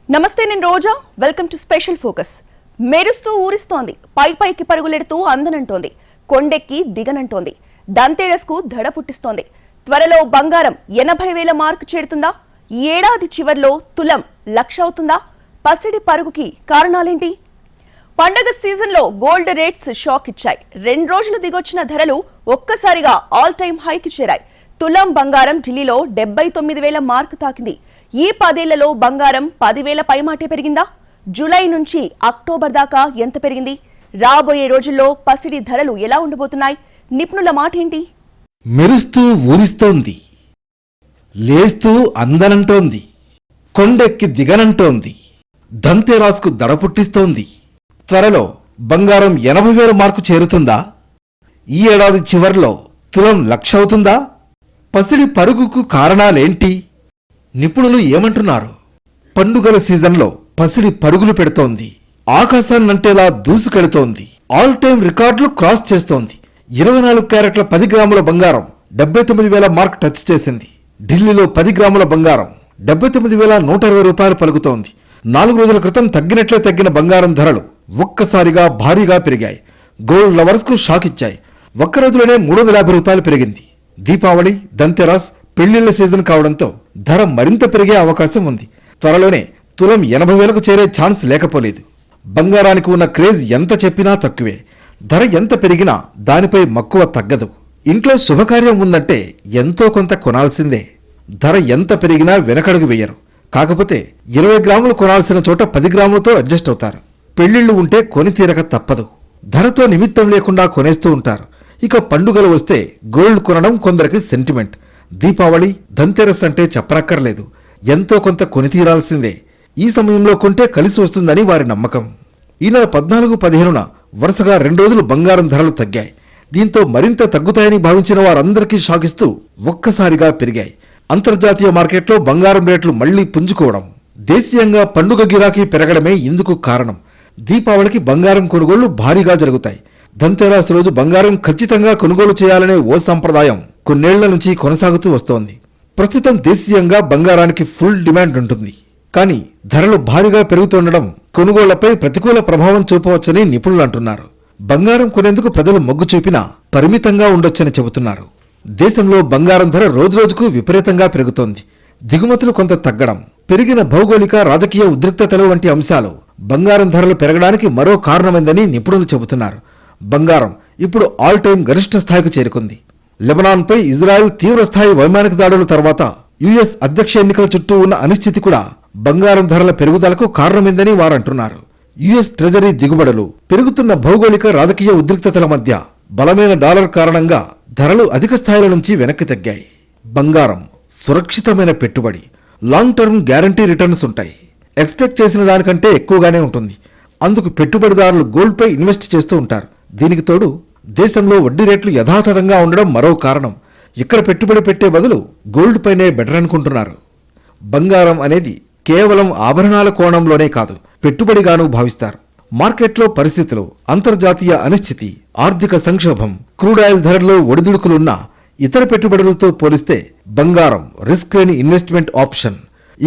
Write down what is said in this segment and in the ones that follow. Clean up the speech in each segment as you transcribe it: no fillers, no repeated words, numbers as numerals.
నమస్తే, నేను Roja. Welcome to special focus. మెరుస్తూ ఊరిస్తోంది, పైకి పరుగులెడుతూ అందనంటోంది, కొండెక్కి దిగనంటోంది, దంతేరస్కు దడ పుట్టిస్తోంది. త్వరలో బంగారం 80,000 మార్కు చేరుతుందా? ఈ ఏడాది చివర్లో తులం 1,00,000 అవుతుందా? పసిడి పరుగుకి కారణాలేంటి? పండగ సీజన్లో గోల్డ్ రేట్స్ షాక్ ఇచ్చాయి. 2 రోజులు దిగొచ్చిన ధరలు ఒక్కసారిగా ఆల్ టైమ్ హైకి చేరాయి. తులం బంగారం ఢిల్లీలో 79,000 మార్కు తాకింది. ఈ 10 ఏళ్లలో బంగారం 10,000 పైమాటే పెరిగిందా? జూలై నుంచి అక్టోబర్ దాకా ఎంత పెరిగింది? రాబోయే రోజుల్లో పసిడి ధరలు ఎలా ఉండబోతున్నాయి? నిపుణుల మాట ఏంటి? మెరుస్తూ ఊరిస్తోంది, లేస్తూ అందనంటోంది, కొండెక్కి దిగనంటోంది, దంతేరాస్కు దడ పుట్టిస్తోంది. త్వరలో బంగారం 80,000 మార్కు చేరుతుందా? ఈ ఏడాది చివర్లో తులం 1,00,000 అవుతుందా? పసిడి పరుగుకు కారణాలేంటి? నిపుణులు ఏమంటున్నారు? పండుగల సీజన్లో పసిడి పరుగులు పెడుతోంది, ఆకాశాన్నంటేలా దూసుకెడుతోంది, ఆల్ టైమ్ రికార్డులు క్రాస్ చేస్తోంది. 24 క్యారెట్ల 10 గ్రాముల బంగారం 79,000 మార్క్ టచ్ చేసింది. ఢిల్లీలో 10 గ్రాముల బంగారం 79,120 రూపాయలు పలుకుతోంది. 4 రోజుల క్రితం తగ్గినట్లే తగ్గిన బంగారం ధరలు ఒక్కసారిగా భారీగా పెరిగాయి. గోల్డ్ లవర్స్ కు షాక్ ఇచ్చాయి. ఒక్క రోజులోనే 350 రూపాయలు పెరిగింది. దీపావళి, దంతెరాస్, పెళ్లిళ్ల సీజన్ కావడంతో ధర మరింత పెరిగే అవకాశం ఉంది. త్వరలోనే తులం 80,000కు చేరే ఛాన్స్ లేకపోలేదు. బంగారానికి ఉన్న క్రేజ్ ఎంత చెప్పినా తక్కువే. ధర ఎంత పెరిగినా దానిపై మక్కువ తగ్గదు. ఇంట్లో శుభకార్యం ఉందంటే ఎంతో కొంత కొనాల్సిందే. ధర ఎంత పెరిగినా వెనకడుగు వేయరు. కాకపోతే 20 గ్రాములు కొనాల్సిన చోట 10 గ్రాములతో అడ్జస్ట్ అవుతారు. పెళ్లిళ్లు ఉంటే కొని తీరక తప్పదు. ధరతో నిమిత్తం లేకుండా కొనేస్తూ ఉంటారు. ఇక పండుగలు వస్తే గోల్డ్ కొనడం కొందరికి సెంటిమెంట్. దీపావళి, ధన్తెరస్ అంటే చెప్పనక్కర్లేదు, ఎంతో కొంత కొని తీరాల్సిందే. ఈ సమయంలో కొంటే కలిసి వస్తుందని వారి నమ్మకం. ఈ నెల 14-15న వరుసగా 2 రోజులు బంగారం ధరలు తగ్గాయి. దీంతో మరింత తగ్గుతాయని భావించిన వారందరికీ షాకిస్తూ ఒక్కసారిగా పెరిగాయి. అంతర్జాతీయ మార్కెట్లో బంగారం రేట్లు మళ్లీ పుంజుకోవడం, దేశీయంగా పండుగ గిరాకీ పెరగడమే ఇందుకు కారణం. దీపావళికి బంగారం కొనుగోళ్లు భారీగా జరుగుతాయి. ధన్తెరాస్ రోజు బంగారం ఖచ్చితంగా కొనుగోలు చేయాలనే ఓ సంప్రదాయం కొన్నేళ్ల నుంచి కొనసాగుతూ వస్తోంది. ప్రస్తుతం దేశీయంగా బంగారానికి ఫుల్ డిమాండ్ ఉంటుంది. కానీ ధరలు భారీగా పెరుగుతుండడం కొనుగోళ్లపై ప్రతికూల ప్రభావం చూపవచ్చని నిపుణులు అంటున్నారు. బంగారం కొనేందుకు ప్రజలు మొగ్గు చూపినా పరిమితంగా ఉండొచ్చని చెబుతున్నారు. దేశంలో బంగారం ధర రోజురోజుకు విపరీతంగా పెరుగుతోంది. దిగుమతులు కొంత తగ్గడం, పెరిగిన భౌగోళిక, రాజకీయ ఉద్రిక్తతలు వంటి అంశాలు బంగారం ధరలు పెరగడానికి మరో కారణమైందని నిపుణులు చెబుతున్నారు. బంగారం ఇప్పుడు ఆల్ టైమ్ గరిష్ట స్థాయికి చేరుకుంది. లెబనాన్పై ఇజ్రాయెల్ తీవ్రస్థాయి వైమానిక దాడుల తర్వాత యుఎస్ అధ్యక్ష ఎన్నికల చుట్టూ ఉన్న అనిశ్చితి కూడా బంగారం ధరల పెరుగుదలకు కారణమైందని వారంటున్నారు. యుఎస్ ట్రెజరీ దిగుబడులు, పెరుగుతున్న భౌగోళిక, రాజకీయ ఉద్రిక్తతల మధ్య బలమైన డాలర్ కారణంగా ధరలు అధిక స్థాయిల నుంచి వెనక్కి తగ్గాయి. బంగారం సురక్షితమైన పెట్టుబడి, లాంగ్ టర్మ్ గ్యారంటీ రిటర్న్స్ ఉంటాయి. ఎక్స్పెక్ట్ చేసిన దానికంటే ఎక్కువగానే ఉంటుంది. అందుకు పెట్టుబడిదారులు గోల్డ్పై ఇన్వెస్ట్ చేస్తూ ఉంటారు. దీనికి తోడు దేశంలో వడ్డీ రేట్లు యథాతథంగా ఉండడం మరో కారణం. ఇక్కడ పెట్టుబడి పెట్టే బదులు గోల్డ్ పైనే బెటర్ అనుకుంటున్నారు. బంగారం అనేది కేవలం ఆభరణాల కోణంలోనే కాదు, పెట్టుబడిగానూ భావిస్తారు. మార్కెట్లో పరిస్థితులు, అంతర్జాతీయ అనిశ్చితి, ఆర్థిక సంక్షోభం, క్రూడ్ ఆయిల్ ధరల్లో ఒడిదుడుకులున్న ఇతర పెట్టుబడులతో పోలిస్తే బంగారం రిస్క్ లేని ఇన్వెస్ట్మెంట్ ఆప్షన్.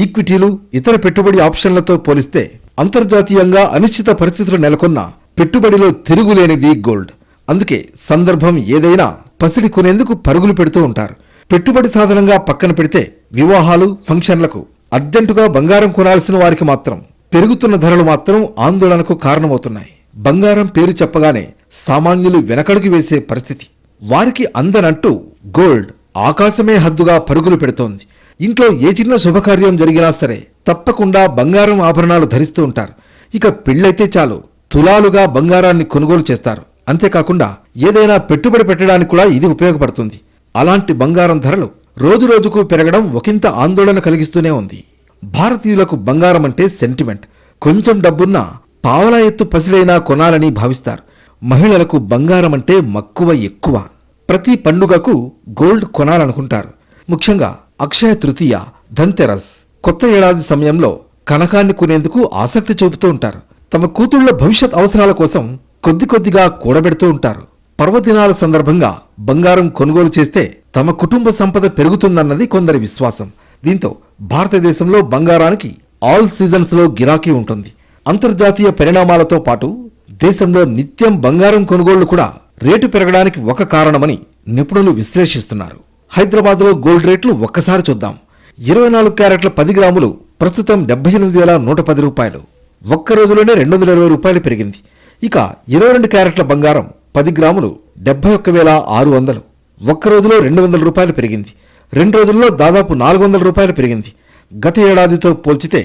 ఈక్విటీలు, ఇతర పెట్టుబడి ఆప్షన్లతో పోలిస్తే అంతర్జాతీయంగా అనిశ్చిత పరిస్థితులు నెలకొన్న పెట్టుబడిలో తిరుగులేనిది గోల్డ్. అందుకే సందర్భం ఏదైనా పసిడి కొనేందుకు పరుగులు పెడుతూ ఉంటారు. పెట్టుబడి సాధనంగా పక్కన పెడితే వివాహాలు, ఫంక్షన్లకు అర్జెంటుగా బంగారం కొనాల్సిన వారికి మాత్రం పెరుగుతున్న ధరలు మాత్రం ఆందోళనకు కారణమవుతున్నాయి. బంగారం పేరు చెప్పగానే సామాన్యులు వెనకడుగు వేసే పరిస్థితి. వారికి అందనంటూ గోల్డ్ ఆకాశమే హద్దుగా పరుగులు పెడుతోంది. ఇంట్లో ఏ చిన్న శుభకార్యం జరిగినా సరే తప్పకుండా బంగారం ఆభరణాలు ధరిస్తూ ఉంటారు. ఇక పెళ్ళైతే చాలు, తులాలుగా బంగారాన్ని కొనుగోలు చేస్తారు. అంతేకాకుండా ఏదైనా పెట్టుబడి పెట్టడానికి కూడా ఇది ఉపయోగపడుతుంది. అలాంటి బంగారం ధరలు రోజురోజుకు పెరగడం ఒకంత ఆందోళన కలిగిస్తూనే ఉంది. భారతీయులకు బంగారం అంటే సెంటిమెంట్. కొంచెం డబ్బున్నా పావలా ఎత్తు పసిలైనా కొనాలని భావిస్తారు. మహిళలకు బంగారం అంటే మక్కువ ఎక్కువ. ప్రతి పండుగకు గోల్డ్ కొనాలనుకుంటారు. ముఖ్యంగా అక్షయ తృతీయ, ధన్తెరస్, కొత్త ఏడాది సమయంలో కనకాన్ని కొనేందుకు ఆసక్తి చూపుతూ ఉంటారు. తమ కూతుళ్ల భవిష్యత్ అవసరాల కోసం కొద్దిగా కూడబెడుతూ ఉంటారు. పర్వదినాల సందర్భంగా బంగారం కొనుగోలు చేస్తే తమ కుటుంబ సంపద పెరుగుతుందన్నది కొందరి విశ్వాసం. దీంతో భారతదేశంలో బంగారానికి ఆల్ సీజన్స్లో గిరాకీ ఉంటుంది. అంతర్జాతీయ పరిణామాలతో పాటు దేశంలో నిత్యం బంగారం కొనుగోళ్లు కూడా రేటు పెరగడానికి ఒక కారణమని నిపుణులు విశ్లేషిస్తున్నారు. హైదరాబాద్లో గోల్డ్ రేట్లు ఒక్కసారి చూద్దాం. 24 క్యారెట్ల 10 గ్రాములు ప్రస్తుతం 78,110 రూపాయలు. ఒక్క రోజులోనే 220 రూపాయలు పెరిగింది. ఇక 22 క్యారెట్ల బంగారం 10 గ్రాములు 71,600. ఒక్క రోజులో 200 రూపాయలు పెరిగింది. 2 రోజుల్లో దాదాపు 400 రూపాయలు పెరిగింది. గత ఏడాదితో పోల్చితే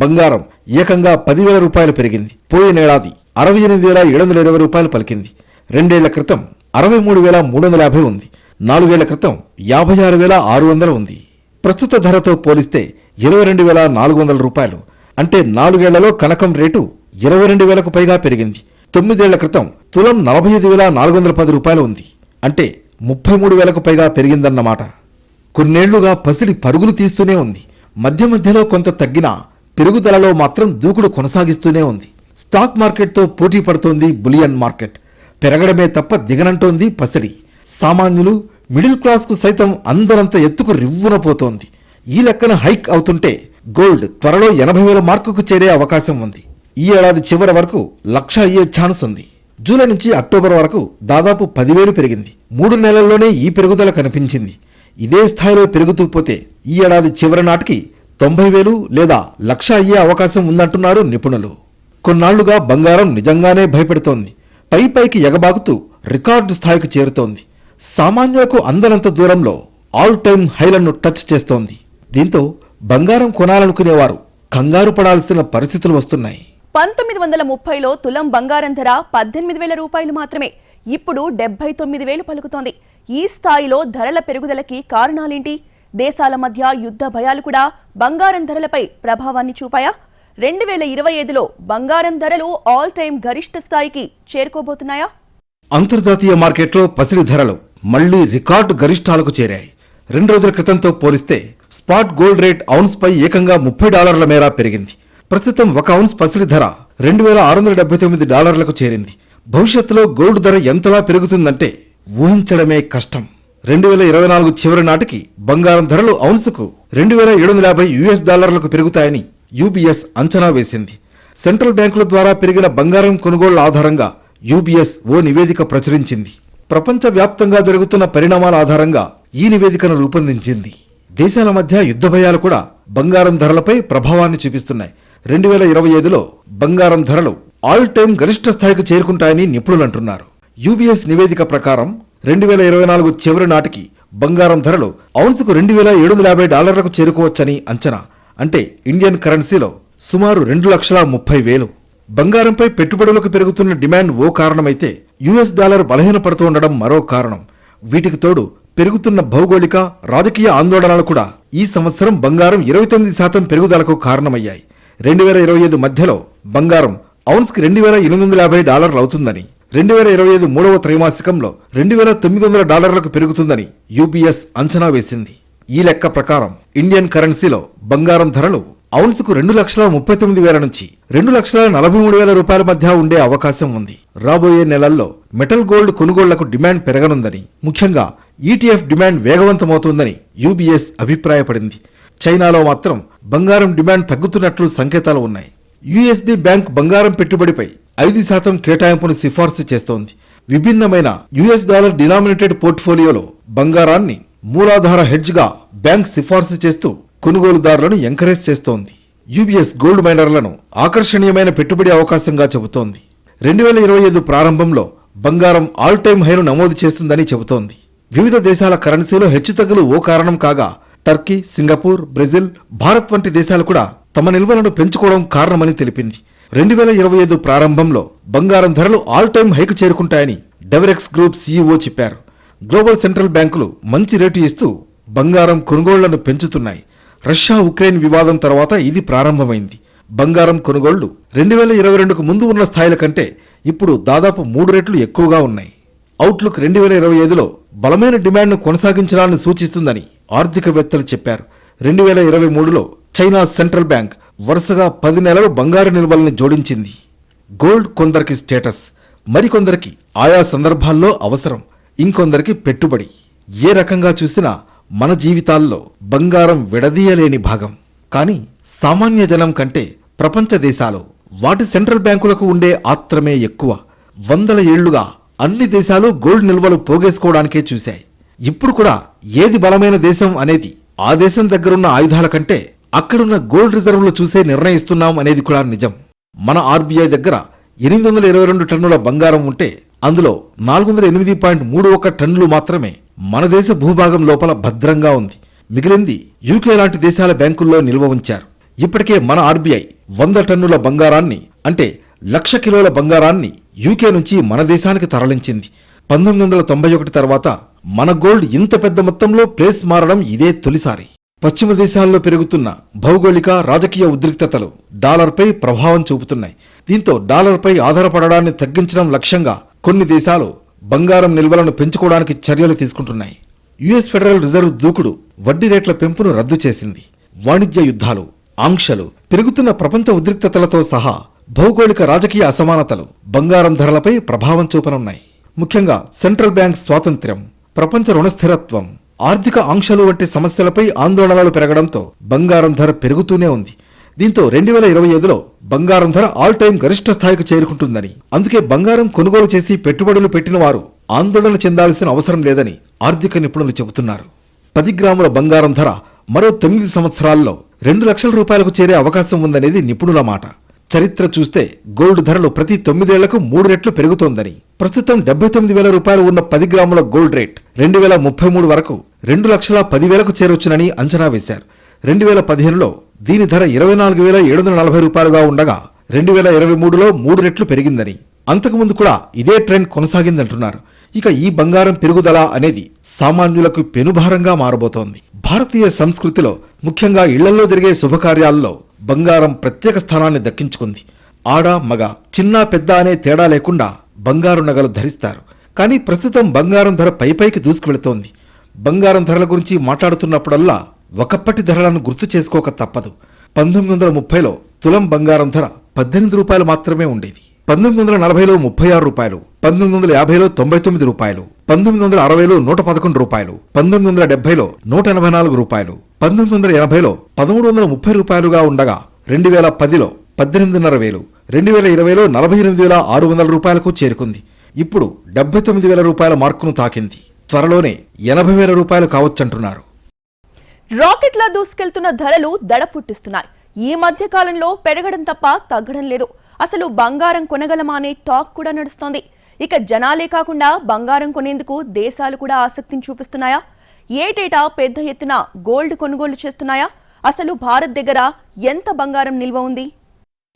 బంగారం ఏకంగా 10,000 రూపాయలు పెరిగింది. పోయినేడాది 68,720 రూపాయలు పలికింది. 2 ఏళ్ల క్రితం 63,350 ఉంది. 4 ఏళ్ల క్రితం 56,600 ఉంది. ప్రస్తుత ధరతో పోలిస్తే 22,400 రూపాయలు. అంటే 4 ఏళ్లలో కనకం రేటు 22,000కు పైగా పెరిగింది. 9 ఏళ్ల క్రితం తులం 45,410 రూపాయలు ఉంది. అంటే 33,000కు పైగా పెరిగిందన్నమాట. కొన్నేళ్లుగా పసిడి పరుగులు తీస్తూనే ఉంది. మధ్య మధ్యలో కొంత తగ్గినా పెరుగుదలలో మాత్రం దూకుడు కొనసాగిస్తూనే ఉంది. స్టాక్ మార్కెట్తో పోటీ పడుతోంది బులియన్ మార్కెట్. పెరగడమే తప్ప దిగనంటోంది పసిడి. సామాన్యులు, మిడిల్ క్లాస్కు సైతం అందరంత ఎత్తుకు రివ్వున పోతోంది. ఈ లెక్కన హైక్ అవుతుంటే గోల్డ్ త్వరలో 80,000 మార్కుకు చేరే అవకాశం ఉంది. ఈ ఏడాది చివరి వరకు 1,00,000 అయ్యే ఛాన్స్ ఉంది. జూలై నుంచి అక్టోబర్ వరకు దాదాపు 10,000 పెరిగింది. 3 నెలల్లోనే ఈ పెరుగుదల కనిపించింది. ఇదే స్థాయిలో పెరుగుతూ పోతే ఈ ఏడాది చివరి నాటికి 90,000 లేదా 1,00,000 అయ్యే అవకాశం ఉందంటున్నారు నిపుణులు. కొన్నాళ్లుగా బంగారం నిజంగానే భయపెడుతోంది. పైకి ఎగబాకుతూ రికార్డు స్థాయికి చేరుతోంది. సామాన్యులకు అందనంత దూరంలో ఆల్ టైమ్ హైలను టచ్ చేస్తోంది. దీంతో బంగారం కొనాలనుకునేవారు కంగారు పడాల్సిన పరిస్థితులు వస్తున్నాయి. 1930లో తులం బంగారం ధర 18,000 రూపాయలు మాత్రమే. ఇప్పుడు 79,000 పలుకుతోంది. ఈ స్థాయిలో ధరల పెరుగుదలకి కారణాలేంటి? దేశాల మధ్య యుద్ధ భయాలు కూడా బంగారం ధరలపై ప్రభావాన్ని చూపాయా? 2025లో బంగారం ధరలు ఆల్ టైమ్ గరిష్ట స్థాయికి చేరుకోబోతున్నాయా? అంతర్జాతీయ మార్కెట్లో పసిడి ధరలు మళ్లీ రికార్డు గరిష్టాలకు చేరాయి. 2 రోజుల క్రితంతో పోలిస్తే స్పాట్ గోల్డ్ రేట్ ఔన్స్ పై ఏకంగా $30 మేర పెరిగింది. ప్రస్తుతం 1 ఔన్స్ పసిడి ధర $2,679కు చేరింది. భవిష్యత్తులో గోల్డ్ ధర ఎంతలా పెరుగుతుందంటే ఊహించడమే కష్టం. 2024 చివరి నాటికి బంగారం ధరలు ఔన్సుకు $2,750 పెరుగుతాయని యూబీఎస్ అంచనా వేసింది. సెంట్రల్ బ్యాంకుల ద్వారా పెరిగిన బంగారం కొనుగోళ్ల ఆధారంగా యూబీఎస్ ఓ నివేదిక ప్రచురించింది. ప్రపంచవ్యాప్తంగా జరుగుతున్న పరిణామాల ఆధారంగా ఈ నివేదికను రూపొందించింది. దేశాల మధ్య యుద్ధ భయాలు కూడా బంగారం ధరలపై ప్రభావాన్ని చూపిస్తున్నాయి. 2025లో బంగారం ధరలు ఆల్ టైమ్ గరిష్ట స్థాయికి చేరుకుంటాయని నిపుణులంటున్నారు. యూబీఎస్ నివేదిక ప్రకారం 2024 చివరి నాటికి బంగారం ధరలు ఔన్సుకు $2,750కు చేరుకోవచ్చని అంచనా. అంటే ఇండియన్ కరెన్సీలో సుమారు 2,30,000. బంగారంపై పెట్టుబడులకు పెరుగుతున్న డిమాండ్ ఓ కారణమైతే యుఎస్ డాలర్ బలహీనపడుతూ ఉండడం మరో కారణం. వీటికి తోడు పెరుగుతున్న భౌగోళిక, రాజకీయ ఆందోళనలు కూడా ఈ సంవత్సరం బంగారం 29% పెరుగుదలకు కారణమయ్యాయి. 2025 మధ్యలో బంగారం ఔన్స్కి $2,850 అవుతుందని, 2025 మూడవ త్రైమాసికంలో $2,900కు పెరుగుతుందని యూబీఎస్ అంచనా వేసింది. ఈ లెక్క ప్రకారం ఇండియన్ కరెన్సీలో బంగారం ధరలు ఔన్సుకు 2,39,000 నుంచి 2,43,000 రూపాయల మధ్య ఉండే అవకాశం ఉంది. రాబోయే నెలల్లో మెటల్ గోల్డ్ కొనుగోళ్లకు డిమాండ్ పెరగనుందని, ముఖ్యంగా ఈటీఎఫ్ డిమాండ్ వేగవంతమవుతుందని యూబీఎస్ అభిప్రాయపడింది. చైనాలో మాత్రం బంగారం డిమాండ్ తగ్గుతున్నట్లు సంకేతాలు ఉన్నాయి. యుఎస్బి బ్యాంక్ బంగారం పెట్టుబడిపై 5% కేటాయింపును సిఫార్సు చేస్తోంది. విభిన్నమైన యుఎస్ డాలర్ డినామినేటెడ్ పోర్ట్ఫోలియోలో బంగారాన్ని మూలాధార హెడ్జ్గా బ్యాంక్ సిఫార్సు చేస్తూ కొనుగోలుదారులను ఎంకరేజ్ చేస్తోంది. యూబీఎస్ గోల్డ్ మైనర్లను ఆకర్షణీయమైన పెట్టుబడి అవకాశంగా చెబుతోంది. 2025 ప్రారంభంలో బంగారం ఆల్ టైమ్ హైను నమోదు చేస్తుందని చెబుతోంది. వివిధ దేశాల కరెన్సీలో హెచ్చుతగ్గులు ఓ కారణం కాగా టర్కీ, సింగపూర్, బ్రెజిల్, భారత్ వంటి దేశాలు కూడా తమ నిల్వలను పెంచుకోవడం కారణమని తెలిపింది. 2025 ప్రారంభంలో బంగారం ధరలు ఆల్ టైమ్ హైకు చేరుకుంటాయని డెవరెక్స్ గ్రూప్ సీఈఓ చెప్పారు. గ్లోబల్ సెంట్రల్ బ్యాంకులు మంచి రేటు ఇస్తూ బంగారం కొనుగోళ్లను పెంచుతున్నాయి. రష్యా ఉక్రెయిన్ వివాదం తర్వాత ఇది ప్రారంభమైంది. బంగారం కొనుగోళ్లు 2022కు ముందు ఉన్న స్థాయిల కంటే ఇప్పుడు దాదాపు 3 రెట్లు ఎక్కువగా ఉన్నాయి. అవుట్లుక్ 2025లో బలమైన డిమాండ్ను కొనసాగించడాన్ని సూచిస్తుందని ఆర్థికవేత్తలు చెప్పారు. 2023లో చైనా సెంట్రల్ బ్యాంక్ వరుసగా 10 నెలలు బంగారు నిల్వల్ని జోడించింది. గోల్డ్ కొందరికి స్టేటస్, మరికొందరికి ఆయా సందర్భాల్లో అవసరం, ఇంకొందరికి పెట్టుబడి. ఏ రకంగా చూసినా మన జీవితాల్లో బంగారం విడదీయలేని భాగం. కానీ సామాన్య జనం కంటే ప్రపంచ దేశాలు వాటి సెంట్రల్ బ్యాంకులకు ఉండే ఆత్రమే ఎక్కువ. వందల ఏళ్లుగా అన్ని దేశాలు గోల్డ్ నిల్వలు పోగేసుకోవడానికే చూశాయి. ఇప్పుడు కూడా ఏది బలమైన దేశం అనేది ఆ దేశం దగ్గరున్న ఆయుధాల కంటే అక్కడున్న గోల్డ్ రిజర్వులు చూసే నిర్ణయిస్తున్నాం అనేది కూడా నిజం. మన ఆర్బీఐ దగ్గర 822 టన్నుల బంగారం ఉంటే అందులో 408.31 టన్నులు మాత్రమే మన దేశ భూభాగం లోపల భద్రంగా ఉంది. మిగిలింది యూకే లాంటి దేశాల బ్యాంకుల్లో నిల్వ ఉంచారు. ఇప్పటికే మన ఆర్బీఐ 100 టన్నుల బంగారాన్ని అంటే 1,00,000 కిలోల బంగారాన్ని యూకే నుంచి మన దేశానికి తరలించింది. 1991 తర్వాత మన గోల్డ్ ఇంత పెద్ద మొత్తంలో ప్లేస్ మారడం ఇదే తొలిసారి. పశ్చిమ దేశాల్లో పెరుగుతున్న భౌగోళిక రాజకీయ ఉద్రిక్తతలు డాలర్పై ప్రభావం చూపుతున్నాయి. దీంతో డాలర్పై ఆధారపడడాన్ని తగ్గించడం లక్ష్యంగా కొన్ని దేశాలు బంగారం నిల్వలను పెంచుకోవడానికి చర్యలు తీసుకుంటున్నాయి. యుఎస్ ఫెడరల్ రిజర్వ్ దూకుడు వడ్డీ రేట్ల పెంపును రద్దు చేసింది. వాణిజ్య యుద్ధాలు, ఆంక్షలు, పెరుగుతున్న ప్రపంచ ఉద్రిక్తతలతో సహా భౌగోళిక రాజకీయ అసమానతలు బంగారం ధరలపై ప్రభావం చూపనున్నాయి. ముఖ్యంగా సెంట్రల్ బ్యాంక్ స్వాతంత్ర్యం, ప్రపంచ రుణ స్థిరత్వం, ఆర్థిక ఆంక్షలు వంటి సమస్యలపై ఆందోళనలు పెరగడంతో బంగారం ధర పెరుగుతూనే ఉంది. దీంతో 2025లో బంగారం ధర ఆల్ టైం గరిష్ట స్థాయికి చేరుకుంటుందని, అందుకే బంగారం కొనుగోలు చేసి పెట్టుబడులు పెట్టిన వారు ఆందోళన చెందాల్సిన అవసరం లేదని ఆర్థిక నిపుణులు చెబుతున్నారు. 10 గ్రాముల బంగారం ధర మరో 9 సంవత్సరాల్లో 2 లక్షల రూపాయలకు చేరే అవకాశం ఉందనేది నిపుణుల మాట. చరిత్ర చూస్తే గోల్డ్ ధరలు ప్రతి 9 ఏళ్లకు 3 రెట్లు పెరుగుతోందని, ప్రస్తుతం 79,000 రూపాయలు ఉన్న 10 గ్రాముల గోల్డ్ రేట్ 2033 వరకు 2,10,000కు చేరొచ్చునని అంచనా వేశారు. 2015లో దీని ధర 24,740 రూపాయలుగా ఉండగా 2023లో 3 రెట్లు పెరిగిందని, అంతకుముందు కూడా ఇదే ట్రెండ్ కొనసాగిందంటున్నారు. ఇక ఈ బంగారం పెరుగుదల అనేది సామాన్యులకు పెనుభారంగా మారబోతోంది. భారతీయ సంస్కృతిలో ముఖ్యంగా ఇళ్లలో జరిగే శుభకార్యాల్లో బంగారం ప్రత్యేక స్థానాన్ని దక్కించుకుంది. ఆడ మగ, చిన్న పెద్ద అనే తేడా లేకుండా బంగారు నగలు ధరిస్తారు. కానీ ప్రస్తుతం బంగారం ధర పైపైకి దూసుకువెళుతోంది. బంగారం ధరల గురించి మాట్లాడుతున్నప్పుడల్లా ఒకప్పటి ధరలను గుర్తు చేసుకోక తప్పదు. 1930లో తులం బంగారం ధర 18 రూపాయలు మాత్రమే ఉండేది. 1940లో 36 రూపాయలు, 1950లో 99 రూపాయలు, 1960లో 111 రూపాయలు, 1970లో 184 రూపాయలు, 1980లో 1330 రూపాయలుగా ఉండగా 2010లో 18,500, 2020లో 48,600 రూపాయలకు చేరుకుంది. ఇప్పుడు 79,000 రూపాయల మార్కును తాకింది. త్వరలోనే 80,000 రూపాయలు కావచ్చంటున్నారు. రాకెట్లా దూసుకెళ్తున్న ధరలు దడ పుట్టిస్తున్నాయి. ఈ మధ్య కాలంలో పెరగడం తప్ప తగ్గడం లేదు. అసలు బంగారం కొనగలమా అనే టాక్ కూడా నడుస్తోంది. ఇక జనాలే కాకుండా బంగారం కొనేందుకు దేశాలు కూడా ఆసక్తిని చూపిస్తున్నాయా? ఏటేటా పెద్ద ఎత్తున గోల్డ్ కొనుగోలు చేస్తున్నాయా? అసలు భారత్ దగ్గర ఎంత బంగారం నిల్వ ఉంది?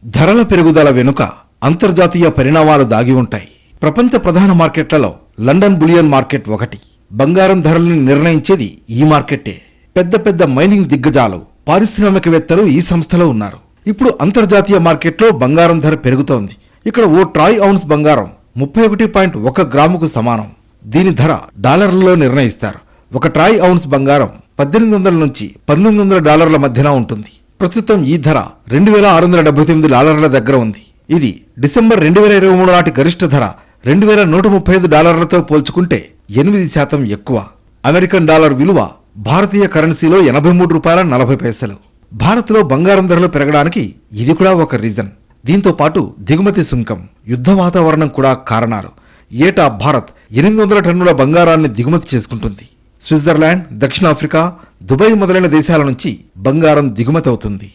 ధరల పెరుగుదల వెనుక అంతర్జాతీయ పరిణామాలు దాగి ఉంటాయి. ప్రపంచ ప్రధాన మార్కెట్లలో లండన్ బులియన్ మార్కెట్ ఒకటి. బంగారం ధరలను నిర్ణయించేది ఈ మార్కెట్టే. పెద్ద పెద్ద మైనింగ్ దిగ్గజాలు, పారిశ్రామికవేత్తలు ఈ సంస్థలో ఉన్నారు. ఇప్పుడు అంతర్జాతీయ మార్కెట్లో బంగారం ధర పెరుగుతోంది. ఇక్కడ ఓ ట్రాయ్ ఔన్స్ బంగారం 31.1 గ్రాముకు సమానం. దీని ధర డాలర్లలో నిర్ణయిస్తారు. ఒక ట్రాయ్ ఔన్స్ బంగారం 1800 నుంచి 1900 డాలర్ల మధ్యన ఉంటుంది. ప్రస్తుతం ఈ ధర $2,678 దగ్గర ఉంది. ఇది డిసెంబర్ 2023 నాటి గరిష్ట ధర $2,135 పోల్చుకుంటే 8% ఎక్కువ. అమెరికన్ డాలర్ విలువ భారతీయ కరెన్సీలో 83 రూపాయల 40 పైసలు. భారత్లో బంగారం ధరలు పెరగడానికి ఇది కూడా ఒక రీజన్. దీంతో పాటు దిగుమతి సుంకం, యుద్ధ వాతావరణం కూడా కారణాలు. ఏటా భారత్ 800 టన్నుల బంగారాన్ని దిగుమతి చేసుకుంటుంది. స్విట్జర్లాండ్, దక్షిణాఫ్రికా, దుబాయ్ మొదలైన దేశాల నుంచి బంగారం దిగుమతి అవుతుంది.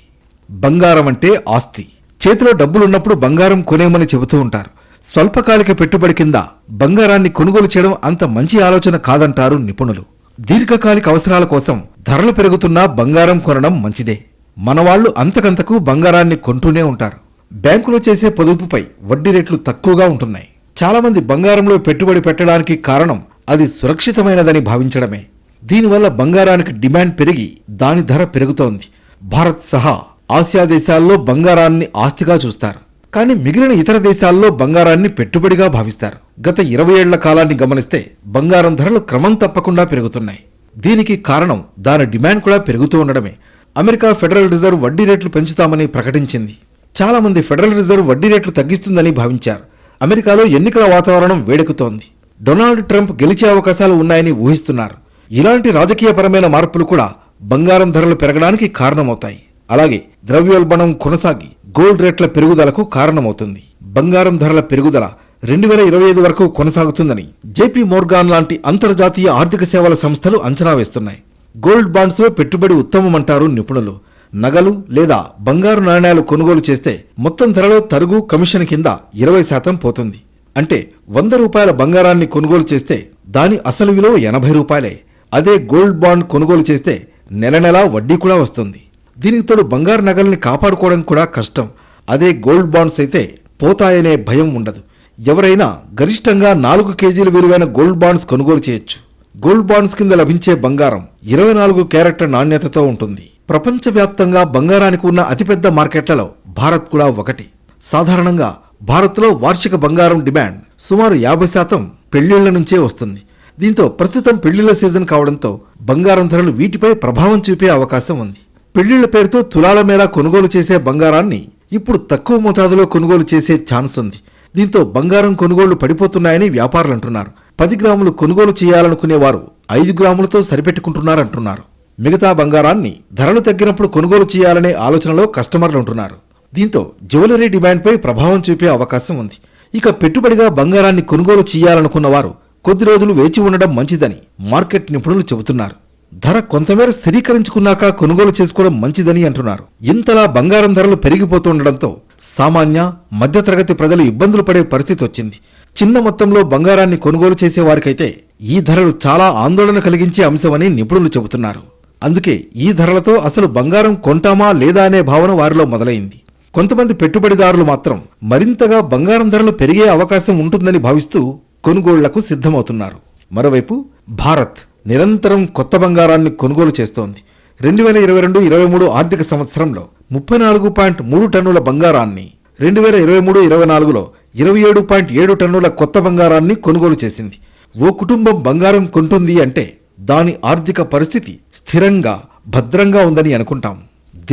బంగారం అంటే ఆస్తి. చేతిలో డబ్బులున్నప్పుడు బంగారం కొనేమని చెబుతూ ఉంటారు. స్వల్పకాలిక పెట్టుబడి కింద బంగారాన్ని కొనుగోలు చేయడం అంత మంచి ఆలోచన కాదంటారు నిపుణులు. దీర్ఘకాలిక అవసరాల కోసం ధరలు పెరుగుతున్నా బంగారం కొనడం మంచిదే. మనవాళ్లు అంతకంతకు బంగారాన్ని కొంటూనే ఉంటారు. బ్యాంకులో చేసే పొదుపుపై వడ్డీ రేట్లు తక్కువగా ఉంటున్నాయి. చాలామంది బంగారంలో పెట్టుబడి పెట్టడానికి కారణం అది సురక్షితమైనదని భావించడమే. దీనివల్ల బంగారానికి డిమాండ్ పెరిగి దాని ధర పెరుగుతోంది. భారత్ సహా ఆసియా దేశాల్లో బంగారాన్ని ఆస్తిగా చూస్తారు. కానీ మిగిలిన ఇతర దేశాల్లో బంగారాన్ని పెట్టుబడిగా భావిస్తారు. గత 20 ఏళ్ల కాలాన్ని గమనిస్తే బంగారం ధరలు క్రమం తప్పకుండా పెరుగుతున్నాయి. దీనికి కారణం దాని డిమాండ్ కూడా పెరుగుతూ ఉండడమే. అమెరికా ఫెడరల్ రిజర్వ్ వడ్డీ రేట్లు పెంచుతామని ప్రకటించింది. చాలా మంది ఫెడరల్ రిజర్వ్ వడ్డీ రేట్లు తగ్గిస్తుందని భావించారు. అమెరికాలో ఎన్నికల వాతావరణం వేడెక్కుతోంది. డొనాల్డ్ ట్రంప్ గెలిచే అవకాశాలు ఉన్నాయని ఊహిస్తున్నారు. ఇలాంటి రాజకీయపరమైన మార్పులు కూడా బంగారం ధరలు పెరగడానికి కారణమవుతాయి. అలాగే ద్రవ్యోల్బణం కొనసాగి గోల్డ్ రేట్ల పెరుగుదలకు కారణమవుతుంది. బంగారం ధరల పెరుగుదల 2025 వరకు కొనసాగుతుందని జేపీ మోర్గాన్ లాంటి అంతర్జాతీయ ఆర్థిక సేవల సంస్థలు అంచనా వేస్తున్నాయి. గోల్డ్ బాండ్స్ లో పెట్టుబడి ఉత్తమమంటారు నిపుణులు. నగలు లేదా బంగారు నాణ్యాలు కొనుగోలు చేస్తే మొత్తం ధరలో తరుగు కమిషన్ కింద 20% పోతుంది. అంటే 100 రూపాయల బంగారాన్ని కొనుగోలు చేస్తే దాని అసలు విలువ 80 రూపాయలే. అదే గోల్డ్ బాండ్ కొనుగోలు చేస్తే నెల నెలా వడ్డీ కూడా వస్తుంది. దీనికి తోడు బంగారు నగల్ని కాపాడుకోవడం కూడా కష్టం. అదే గోల్డ్ బాండ్స్ అయితే పోతాయనే భయం ఉండదు. ఎవరైనా గరిష్టంగా 4 కేజీల విలువైన గోల్డ్ బాండ్స్ కొనుగోలు చేయొచ్చు. గోల్డ్ బాండ్స్ కింద లభించే బంగారం 24 క్యారెట్ల నాణ్యతతో ఉంటుంది. ప్రపంచవ్యాప్తంగా బంగారానికి ఉన్న అతిపెద్ద మార్కెట్లలో భారత్ కూడా ఒకటి. సాధారణంగా భారత్లో వార్షిక బంగారం డిమాండ్ సుమారు 50% పెళ్లిళ్ల నుంచే వస్తుంది. దీంతో ప్రస్తుతం పెళ్లిళ్ల సీజన్ కావడంతో బంగారం ధరలు వీటిపై ప్రభావం చూపే అవకాశం ఉంది. పెళ్లిళ్ల పేరుతో తులాల మేళ కొనుగోలు చేసే బంగారాన్ని ఇప్పుడు తక్కువ మోతాదులో కొనుగోలు చేసే ఛాన్స్ ఉంది. దీంతో బంగారం కొనుగోళ్లు పడిపోతున్నాయని వ్యాపారులు అంటున్నారు. 10 గ్రాములు కొనుగోలు చేయాలనుకునేవారు 5 గ్రాములతో సరిపెట్టుకుంటున్నారంటున్నారు. మిగతా బంగారాన్ని ధరలు తగ్గినప్పుడు కొనుగోలు చేయాలనే ఆలోచనలో కస్టమర్లు ఉంటున్నారు. దీంతో జ్యువెలరీ డిమాండ్పై ప్రభావం చూపే అవకాశం ఉంది. ఇక పెట్టుబడిగా బంగారాన్ని కొనుగోలు చేయాలనుకున్న వారు కొద్ది రోజులు వేచి ఉండడం మంచిదని మార్కెట్ నిపుణులు చెబుతున్నారు. ధర కొంతమేర స్థిరీకరించుకున్నాక కొనుగోలు చేసుకోవడం మంచిదని అంటున్నారు. ఇంతలా బంగారం ధరలు పెరిగిపోతుండటంతో సామాన్య మధ్యతరగతి ప్రజలు ఇబ్బందులు పడే పరిస్థితి వచ్చింది. చిన్న మొత్తంలో బంగారాన్ని కొనుగోలు చేసే వారికైతే ఈ ధరలు చాలా ఆందోళన కలిగించే అంశమని నిపుణులు చెబుతున్నారు. అందుకే ఈ ధరలతో అసలు బంగారం కొంటామా లేదా అనే భావన వారిలో మొదలైంది. కొంతమంది పెట్టుబడిదారులు మాత్రం మరింతగా బంగారం ధరలు పెరిగే అవకాశం ఉంటుందని భావిస్తూ కొనుగోళ్లకు సిద్ధమవుతున్నారు. మరోవైపు భారత్ నిరంతరం కొత్త బంగారాన్ని కొనుగోలు చేస్తోంది. 2022-23 ఆర్థిక సంవత్సరంలో 34.3 టన్నుల బంగారాన్ని, 2023-24లో 27.7 టన్నుల కొత్త బంగారాన్ని కొనుగోలు చేసింది. ఓ కుటుంబం బంగారం కొంటుంది అంటే దాని ఆర్థిక పరిస్థితి స్థిరంగా భద్రంగా ఉందని అనుకుంటాం.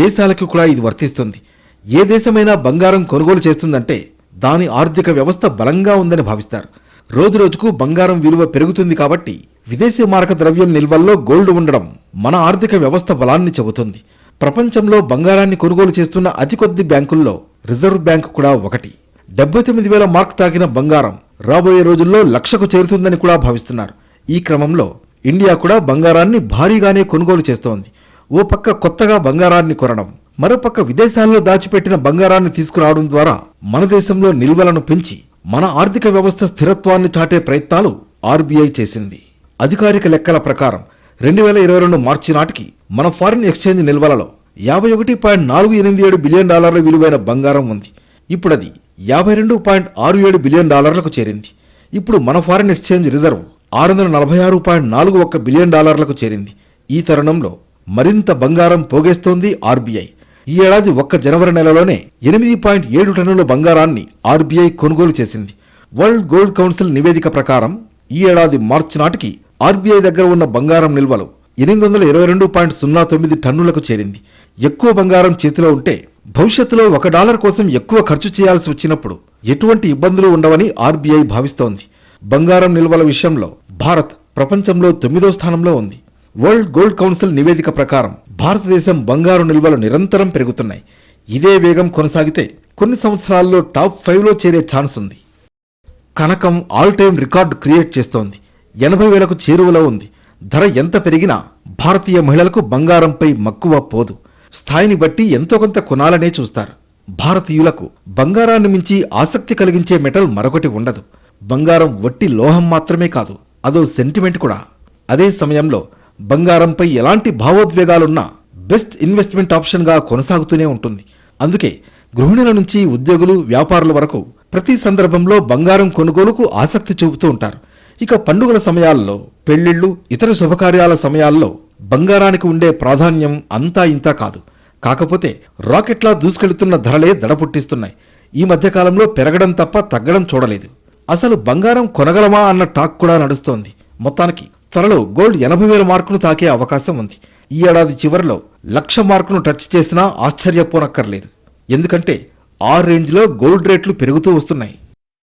దేశాలకు కూడా ఇది వర్తిస్తుంది. ఏ దేశమైనా బంగారం కొనుగోలు చేస్తుందంటే దాని ఆర్థిక వ్యవస్థ బలంగా ఉందని భావిస్తారు. రోజురోజుకు బంగారం విలువ పెరుగుతుంది కాబట్టి విదేశీ మారక ద్రవ్యం నిల్వల్లో గోల్డ్ ఉండడం మన ఆర్థిక వ్యవస్థ బలాన్ని చెబుతుంది. ప్రపంచంలో బంగారాన్ని కొనుగోలు చేస్తున్న అతి కొద్ది బ్యాంకుల్లో రిజర్వ్ బ్యాంకు కూడా ఒకటి. 79,000 మార్క్ తాకిన బంగారం రాబోయే రోజుల్లో 1,00,000కు చేరుతుందని కూడా భావిస్తున్నారు. ఈ క్రమంలో ఇండియా కూడా బంగారాన్ని భారీగానే కొనుగోలు చేస్తోంది. ఓ పక్క కొత్తగా బంగారాన్ని కొనడం, మరోపక్క విదేశాల్లో దాచిపెట్టిన బంగారాన్ని తీసుకురావడం ద్వారా మన దేశంలో నిల్వలను పెంచి మన ఆర్థిక వ్యవస్థ స్థిరత్వాన్ని చాటే ప్రయత్నాలు ఆర్బీఐ చేసింది. అధికారిక లెక్కల ప్రకారం 2022 మార్చి నాటికి మన ఫారిన్ ఎక్స్చేంజ్ నిల్వలలో $51.487 బిలియన్ విలువైన బంగారం ఉంది. ఇప్పుడది $52.67 బిలియన్ చేరింది. ఇప్పుడు మన ఫారిన్ ఎక్స్చేంజ్ రిజర్వ్ $646.41 బిలియన్ చేరింది. ఈ తరుణంలో మరింత బంగారం పోగేస్తోంది ఆర్బీఐ. ఈ ఏడాది ఒక్క జనవరి నెలలోనే 8.7 టన్నుల బంగారాన్ని ఆర్బీఐ కొనుగోలు చేసింది. వరల్డ్ గోల్డ్ కౌన్సిల్ నివేదిక ప్రకారం ఈ ఏడాది మార్చి నాటికి ఆర్బీఐ దగ్గర ఉన్న బంగారం నిల్వలు 822.09 టన్నులకు చేరింది. ఎక్కువ బంగారం చేతిలో ఉంటే భవిష్యత్తులో $1 కోసం ఎక్కువ ఖర్చు చేయాల్సి వచ్చినప్పుడు ఎటువంటి ఇబ్బందులు ఉండవని ఆర్బీఐ భావిస్తోంది. బంగారం నిల్వల విషయంలో భారత్ ప్రపంచంలో 9వ స్థానంలో ఉంది. వరల్డ్ గోల్డ్ కౌన్సిల్ నివేదిక ప్రకారం భారతదేశం బంగారు నిల్వలు నిరంతరం పెరుగుతున్నాయి. ఇదే వేగం కొనసాగితే కొన్ని సంవత్సరాల్లో టాప్ 5లో చేరే ఛాన్స్ ఉంది. కనకం ఆల్ టైమ్ రికార్డు క్రియేట్ చేస్తోంది. 80,000కు చేరువలో ఉంది. ధర ఎంత పెరిగినా భారతీయ మహిళలకు బంగారంపై మక్కువ పోదు. స్థాయిని బట్టి ఎంతో కొంత కొనాలనే చూస్తారు. భారతీయులకు బంగారాన్ని మించి ఆసక్తి కలిగించే మెటల్ మరొకటి ఉండదు. బంగారం వట్టి లోహం మాత్రమే కాదు, అదో సెంటిమెంట్ కూడా. అదే సమయంలో బంగారంపై ఎలాంటి భావోద్వేగాలున్నా బెస్ట్ ఇన్వెస్ట్మెంట్ ఆప్షన్గా కొనసాగుతూనే ఉంటుంది. అందుకే గృహిణుల నుంచి ఉద్యోగులు, వ్యాపారుల వరకు ప్రతి సందర్భంలో బంగారం కొనుగోలుకు ఆసక్తి చూపుతూ ఉంటారు. ఇక పండుగల సమయాల్లో, పెళ్లిళ్లు, ఇతర శుభకార్యాల సమయాల్లో బంగారానికి ఉండే ప్రాధాన్యం అంతా ఇంతా కాదు. కాకపోతే రాకెట్లా దూసుకెళ్తున్న ధరలే దడపుట్టిస్తున్నాయి. ఈ మధ్యకాలంలో పెరగడం తప్ప తగ్గడం చూడలేదు. అసలు బంగారం కొనగలమా అన్న టాక్ కూడా నడుస్తోంది. మొత్తానికి త్వరలో గోల్డ్ 80,000 మార్కును తాకే అవకాశం ఉంది. ఈ ఏడాది చివరిలో 1,00,000 మార్కును టచ్ చేసినా ఆశ్చర్యపోనక్కర్లేదు. ఎందుకంటే ఆ రేంజ్లో గోల్డ్ రేట్లు పెరుగుతూ వస్తున్నాయి.